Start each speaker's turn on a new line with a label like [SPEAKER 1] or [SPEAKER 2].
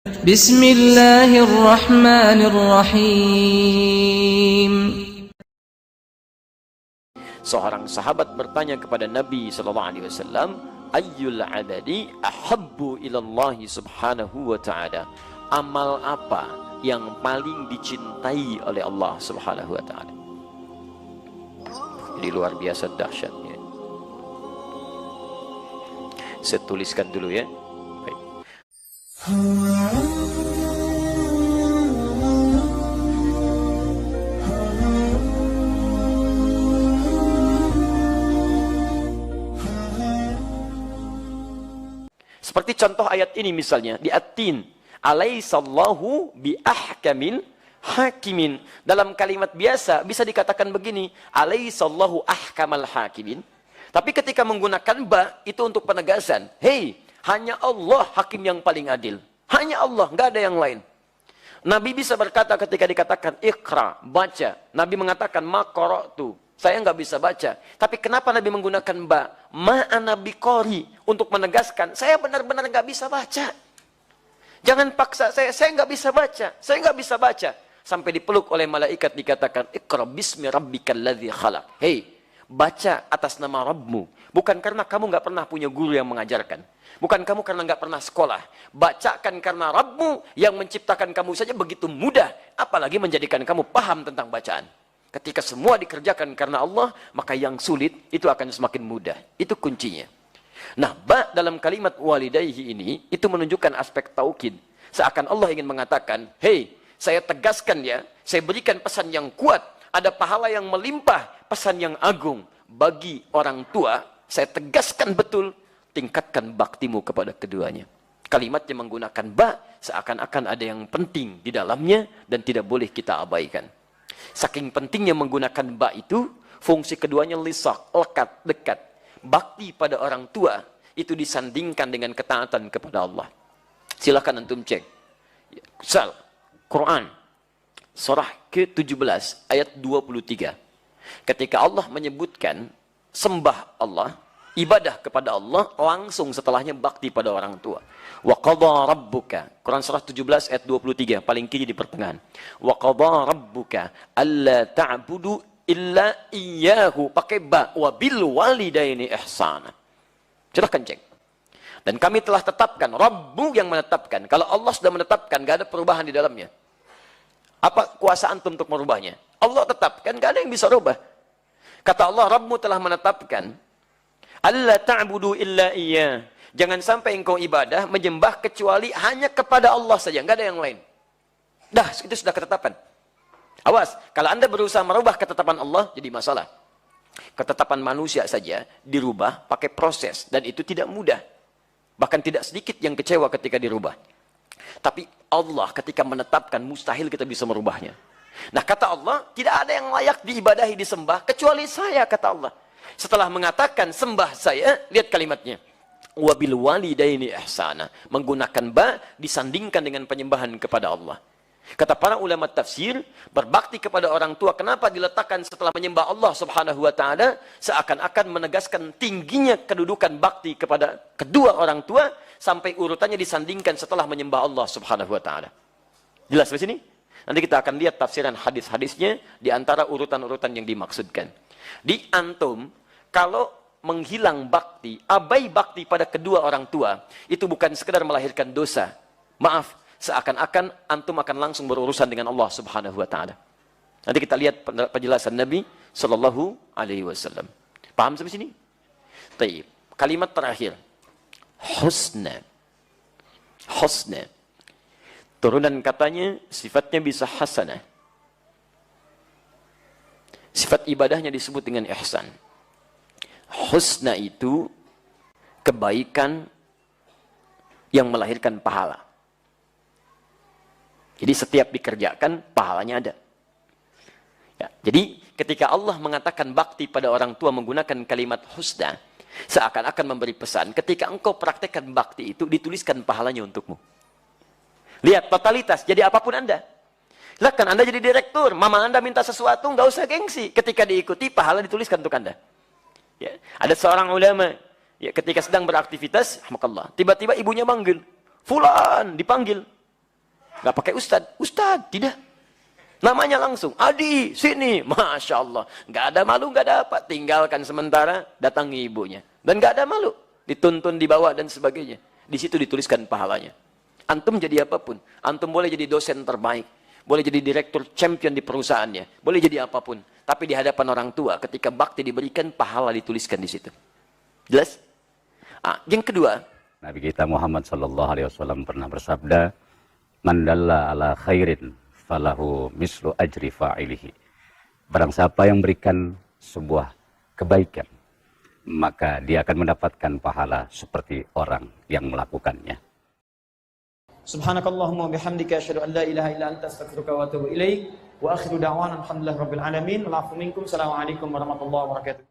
[SPEAKER 1] Bismillahirrahmanirrahim.
[SPEAKER 2] Seorang sahabat bertanya kepada Nabi SAW, ayyul abadi ahabbu ilallahi subhanahu wa ta'ala. Amal apa yang paling dicintai oleh Allah subhanahu wa ta'ala? Jadi luar biasa dahsyatnya. Saya tuliskan dulu ya. Baik. Seperti contoh ayat ini misalnya di At-Tin, alaisallahu bi ahkamil hakimin. Dalam kalimat biasa bisa dikatakan begini, alaisallahu ahkamal hakimin. Tapi ketika menggunakan ba itu untuk penegasan. Hei, hanya Allah hakim yang paling adil. Hanya Allah, nggak ada yang lain. Nabi bisa berkata ketika dikatakan Iqra, baca. Nabi mengatakan ma qara'tu, saya nggak bisa baca. Tapi kenapa Nabi menggunakan ba? Ma'ana biqari, untuk menegaskan saya benar-benar nggak bisa baca. Jangan paksa saya nggak bisa baca, saya nggak bisa baca. Sampai dipeluk oleh malaikat dikatakan Iqra bismi rabbikal ladzi khalaq. Hei, baca atas nama Rabbmu. Bukan karena kamu nggak pernah punya guru yang mengajarkan. Bukan kamu karena nggak pernah sekolah. Bacakan karena Rabbmu yang menciptakan kamu saja begitu mudah. Apalagi menjadikan kamu paham tentang bacaan. Ketika semua dikerjakan karena Allah, maka yang sulit itu akan semakin mudah. Itu kuncinya. Nah, ba dalam kalimat walidayhi ini, itu menunjukkan aspek taukid. Seakan Allah ingin mengatakan, hei, saya tegaskan ya, saya berikan pesan yang kuat. Ada pahala yang melimpah, pesan yang agung. Bagi orang tua, saya tegaskan betul, tingkatkan baktimu kepada keduanya. Kalimatnya menggunakan ba, seakan-akan ada yang penting di dalamnya dan tidak boleh kita abaikan. Saking pentingnya menggunakan ba itu, fungsi keduanya lisak, lekat, dekat. Bakti pada orang tua itu disandingkan dengan ketaatan kepada Allah. Silakan antum cek. Misal, Quran surah ke-17 ayat 23. Ketika Allah menyebutkan sembah Allah, ibadah kepada Allah, langsung setelahnya bakti pada orang tua. Wa qadha rabbuka, Quran surah 17 ayat 23, paling kiri di pertengahan. Wa qadha rabbuka alla ta'budu illa iyyahu, pakai ba, wa bil walidaini ihsana. Silahkan cek. Dan kami telah tetapkan, Rabbu yang menetapkan. Kalau Allah sudah menetapkan, gak ada perubahan di dalamnya. Apa kuasa antum untuk merubahnya? Allah tetapkan, gak ada yang bisa rubah. Kata Allah, Rabbmu telah menetapkan, alla ta'budu illa iyyah. Jangan sampai engkau ibadah, menyembah kecuali hanya kepada Allah saja, nggak ada yang lain. Dah, itu sudah ketetapan. Awas, kalau Anda berusaha merubah ketetapan Allah, jadi masalah. Ketetapan manusia saja dirubah pakai proses, dan itu tidak mudah. Bahkan tidak sedikit yang kecewa ketika dirubah. Tapi Allah ketika menetapkan, mustahil kita bisa merubahnya. Nah, kata Allah, tidak ada yang layak diibadahi, disembah, kecuali saya, kata Allah. Setelah mengatakan sembah saya, lihat kalimatnya. Wabil walidaini ihsana. Menggunakan ba disandingkan dengan penyembahan kepada Allah. Kata para ulama tafsir, berbakti kepada orang tua kenapa diletakkan setelah menyembah Allah Subhanahu wa taala? Seakan-akan menegaskan tingginya kedudukan bakti kepada kedua orang tua sampai urutannya disandingkan setelah menyembah Allah Subhanahu wa taala. Jelas di sini? Nanti kita akan lihat tafsiran hadis-hadisnya di antara urutan-urutan yang dimaksudkan. Di antum, kalau menghilang bakti, abai bakti pada kedua orang tua, itu bukan sekedar melahirkan dosa. Maaf, seakan-akan antum akan langsung berurusan dengan Allah Subhanahu wa taala. Nanti kita lihat penjelasan Nabi sallallahu alaihi wasallam. Paham sampai sini? Baik. Kalimat terakhir. Husna. Husna. Turunan katanya sifatnya bisa hasanah. Sifat ibadahnya disebut dengan ihsan. Husna itu kebaikan yang melahirkan pahala. Jadi setiap dikerjakan, pahalanya ada. Ya, jadi ketika Allah mengatakan bakti pada orang tua menggunakan kalimat husna, seakan-akan memberi pesan, ketika engkau praktekkan bakti itu, dituliskan pahalanya untukmu. Lihat totalitas, jadi apapun Anda. Silahkan Anda jadi direktur, mama Anda minta sesuatu, nggak usah gengsi. Ketika diikuti, pahala dituliskan untuk Anda. Ya, ada seorang ulama, ya, ketika sedang beraktivitas, alhamdulillah, tiba-tiba ibunya manggil, Fulan, dipanggil. Nggak pakai ustad. Ustad, tidak. Namanya langsung, Adi, sini. Masya Allah. Nggak ada malu, nggak ada apa. Tinggalkan sementara, datangi ibunya. Dan nggak ada malu. Dituntun, dibawa, dan sebagainya. Di situ dituliskan pahalanya. Antum jadi apapun. Antum boleh jadi dosen terbaik. Boleh jadi direktur champion di perusahaannya. Boleh jadi apapun. Tapi di hadapan orang tua, ketika bakti diberikan, pahala dituliskan di situ. Jelas? Yang kedua,
[SPEAKER 3] Nabi kita Muhammad SAW pernah bersabda, "Man dalla ala khairin falahu mislu ajri fa'ilihi." Barang siapa yang berikan sebuah kebaikan, maka dia akan mendapatkan pahala seperti orang yang melakukannya.
[SPEAKER 4] Subhanakallahumma bihamdika asyhadu an la ilaha illa anta astaghfiruka wa atubu ilaik. Wa akhiru da'wana alhamdulillahi rabbil alamin. Wa afu minkum. Assalamualaikum warahmatullahi wabarakatuh.